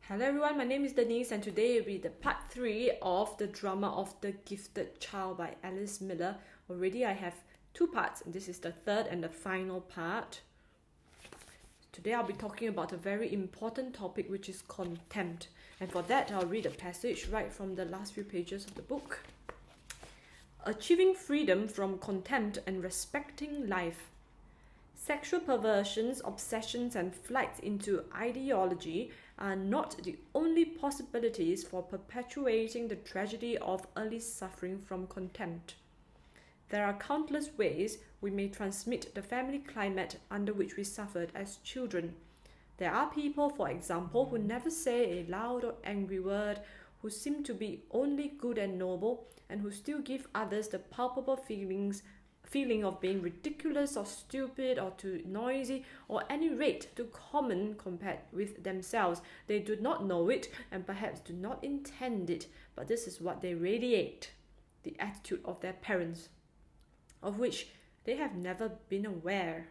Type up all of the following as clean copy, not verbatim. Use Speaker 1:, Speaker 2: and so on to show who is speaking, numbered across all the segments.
Speaker 1: Hello everyone, my name is Denise and today we read the part 3 of the drama of The Gifted Child by Alice Miller. Already I have 2 parts and this is the third and the final part. Today I'll be talking about a very important topic which is contempt. And for that I'll read a passage right from the last few pages of the book. Achieving freedom from contempt and respecting life. Sexual perversions, obsessions and flights into ideology are not the only possibilities for perpetuating the tragedy of early suffering from contempt. There are countless ways we may transmit the family climate under which we suffered as children. There are people, for example, who never say a loud or angry word, who seem to be only good and noble, and who still give others the palpable feeling of being ridiculous or stupid or too noisy or at any rate too common compared with themselves. They do not know it and perhaps do not intend it, but this is what they radiate, the attitude of their parents, of which they have never been aware.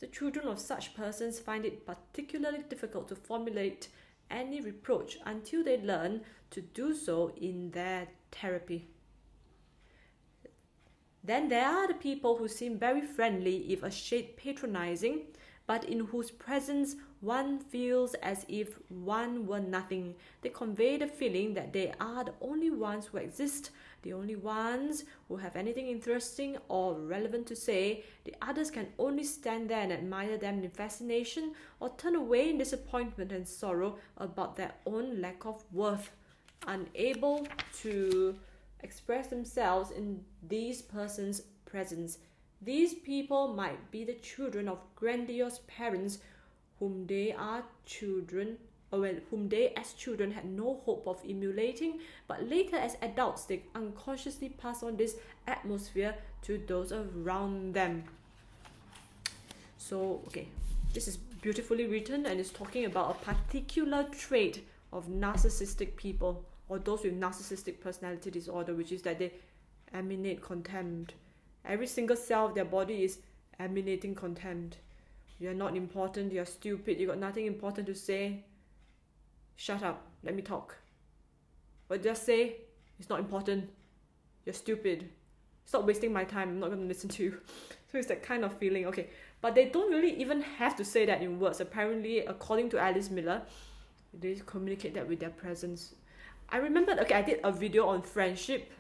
Speaker 1: The children of such persons find it particularly difficult to formulate any reproach until they learn to do so in their therapy. Then there are the people who seem very friendly if a shade patronizing, but in whose presence one feels as if one were nothing. They convey the feeling that they are the only ones who exist, the only ones who have anything interesting or relevant to say. The others can only stand there and admire them in fascination or turn away in disappointment and sorrow about their own lack of worth, unable to express themselves in these persons' presence. These people might be the children of grandiose parents whom they as children had no hope of emulating, but later as adults they unconsciously pass on this atmosphere to those around them. So, this is beautifully written and it's talking about a particular trait of narcissistic people, or those with narcissistic personality disorder, which is that they emanate contempt. Every single cell of their body is emanating contempt. You're not important, you're stupid, you got nothing important to say. Shut up, let me talk. But just say, it's not important, you're stupid. Stop wasting my time, I'm not going to listen to you. So it's that kind of feeling, But they don't really even have to say that in words. Apparently, according to Alice Miller, they communicate that with their presence. I remember, I did a video on friendship.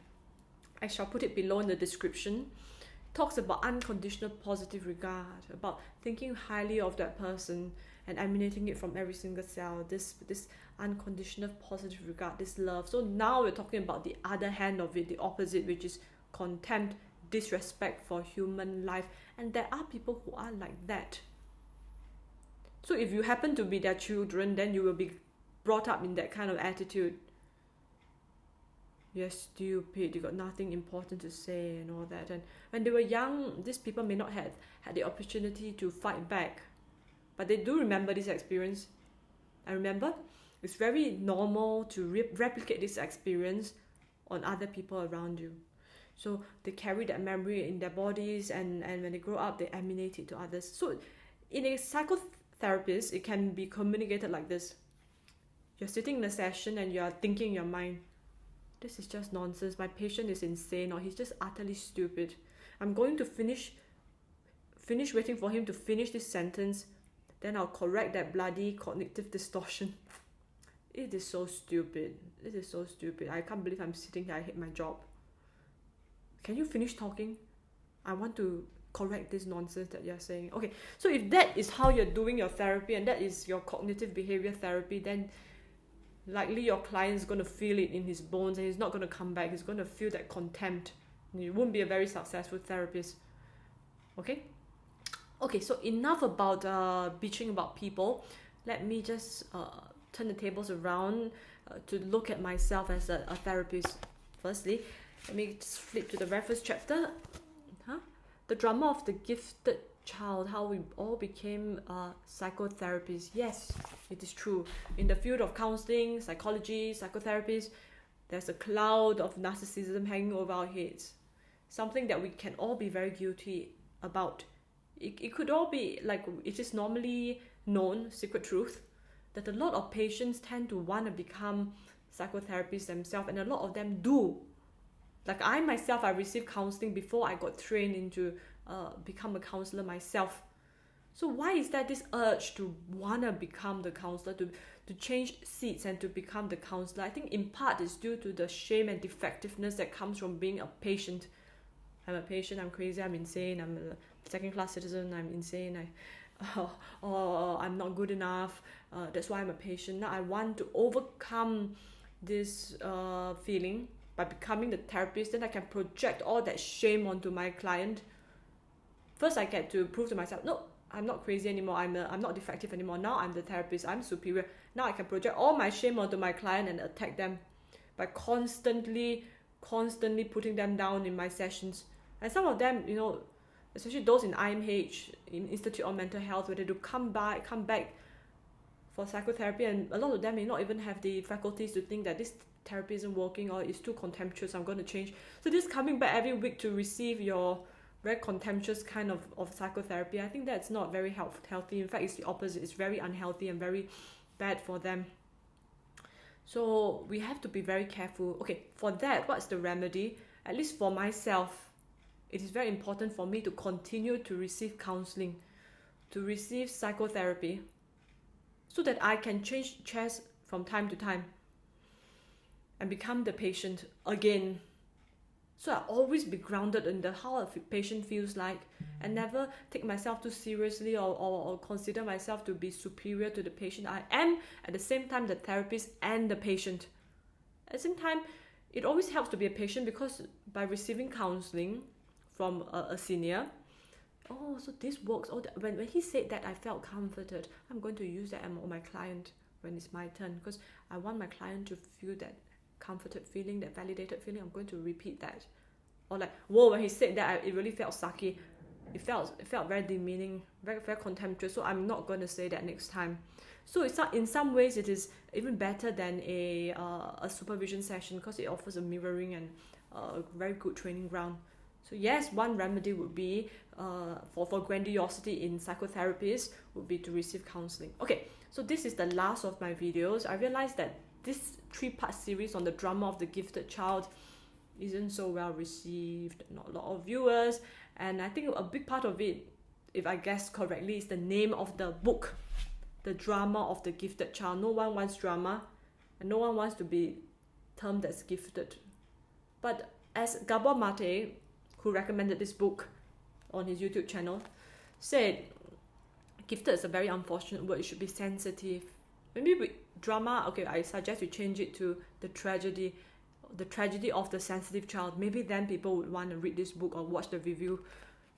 Speaker 1: I shall put it below in the description. It talks about unconditional positive regard, about thinking highly of that person and emanating it from every single cell. This unconditional positive regard, this love. So now we're talking about the other hand of it, the opposite, which is contempt, disrespect for human life. And there are people who are like that. So if you happen to be their children, then you will be brought up in that kind of attitude. You're stupid, you got nothing important to say and all that. And when they were young, these people may not have had the opportunity to fight back, but they do remember this experience. And remember, it's very normal to replicate this experience on other people around you. So they carry that memory in their bodies, and when they grow up, they emanate it to others. So in a psychotherapist, it can be communicated like this. You're sitting in a session and you're thinking in your mind, this is just nonsense, my patient is insane, or he's just utterly stupid. I'm going to finish waiting for him to finish this sentence, then I'll correct that bloody cognitive distortion. It is so stupid. I can't believe I'm sitting here, I hate my job. Can you finish talking? I want to correct this nonsense that you're saying. So if that is how you're doing your therapy and that is your cognitive behavior therapy, then likely your client is going to feel it in his bones and he's not going to come back. He's going to feel that contempt. You won't be a very successful therapist. Okay, so enough about bitching about people. Let me just turn the tables around to look at myself as a therapist. Firstly, let me just flip to the very first chapter. The drama of the gifted child, how we all became psychotherapists. Yes, it is true. In the field of counseling, psychology, psychotherapists, there's a cloud of narcissism hanging over our heads. Something that we can all be very guilty about. It could all be like, it is normally known, secret truth, that a lot of patients tend to want to become psychotherapists themselves, and a lot of them do. Like I myself, I received counseling before I got trained into become a counselor myself. So why is that this urge to want to become the counselor, to change seats and to become the counselor? I think in part it's due to the shame and defectiveness that comes from being a patient. I'm a patient, I'm crazy, I'm insane, I'm a second-class citizen, I'm insane, I'm not good enough, that's why I'm a patient. Now I want to overcome this feeling by becoming the therapist. Then I can project all that shame onto my client. First I get to prove to myself, no, I'm not crazy anymore, I'm not defective anymore. Now I'm the therapist, I'm superior. Now I can project all my shame onto my client and attack them by constantly putting them down in my sessions. And some of them, you know, especially those in IMH, in Institute of Mental Health, where they do come back for psychotherapy, and a lot of them may not even have the faculties to think that this therapy isn't working or it's too contemptuous, I'm going to change. So this coming back every week to receive your very contemptuous kind of psychotherapy, I think that's not very healthy. In fact, it's the opposite. It's very unhealthy and very bad for them. So we have to be very careful. Okay, for that, what's the remedy? At least for myself, it is very important for me to continue to receive counseling, to receive psychotherapy, so that I can change chairs from time to time and become the patient again. So I always be grounded in how a patient feels like, and never take myself too seriously or consider myself to be superior to the patient. I am at the same time the therapist and the patient. At the same time, it always helps to be a patient, because by receiving counseling from a senior, oh, so this works. Oh, when he said that, I felt comforted. I'm going to use that on my client when it's my turn, because I want my client to feel that comforted feeling, that validated feeling. I'm going to repeat that. Or like, whoa, when he said that, it really felt sucky. It felt very demeaning, very, very contemptuous. So I'm not going to say that next time. So it's not, in some ways, it is even better than a supervision session, because it offers a mirroring and a very good training ground. So yes, one remedy would be for grandiosity in psychotherapists would be to receive counseling. Okay, so this is the last of my videos. I realized that this 3-part series on the drama of the gifted child isn't so well received, not a lot of viewers, and I think a big part of it, if I guess correctly, is the name of the book, The Drama of the Gifted Child. No one wants drama, and no one wants to be termed as gifted. But as Gabor Mate, who recommended this book on his YouTube channel, said, gifted is a very unfortunate word, it should be sensitive. Maybe with drama, okay, I suggest you change it to the tragedy of the sensitive child. Maybe then people would want to read this book or watch the review,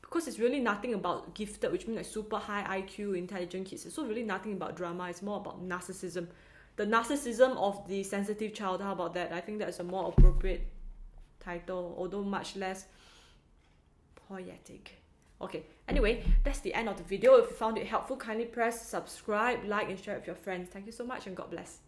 Speaker 1: because it's really nothing about gifted, which means like super high IQ, intelligent kids. It's so really nothing about drama. It's more about narcissism. The narcissism of the sensitive child. How about that? I think that's a more appropriate title, although much less poetic. Okay, anyway, that's the end of the video. If you found it helpful, kindly press subscribe, like, and share with your friends. Thank you so much, and God bless.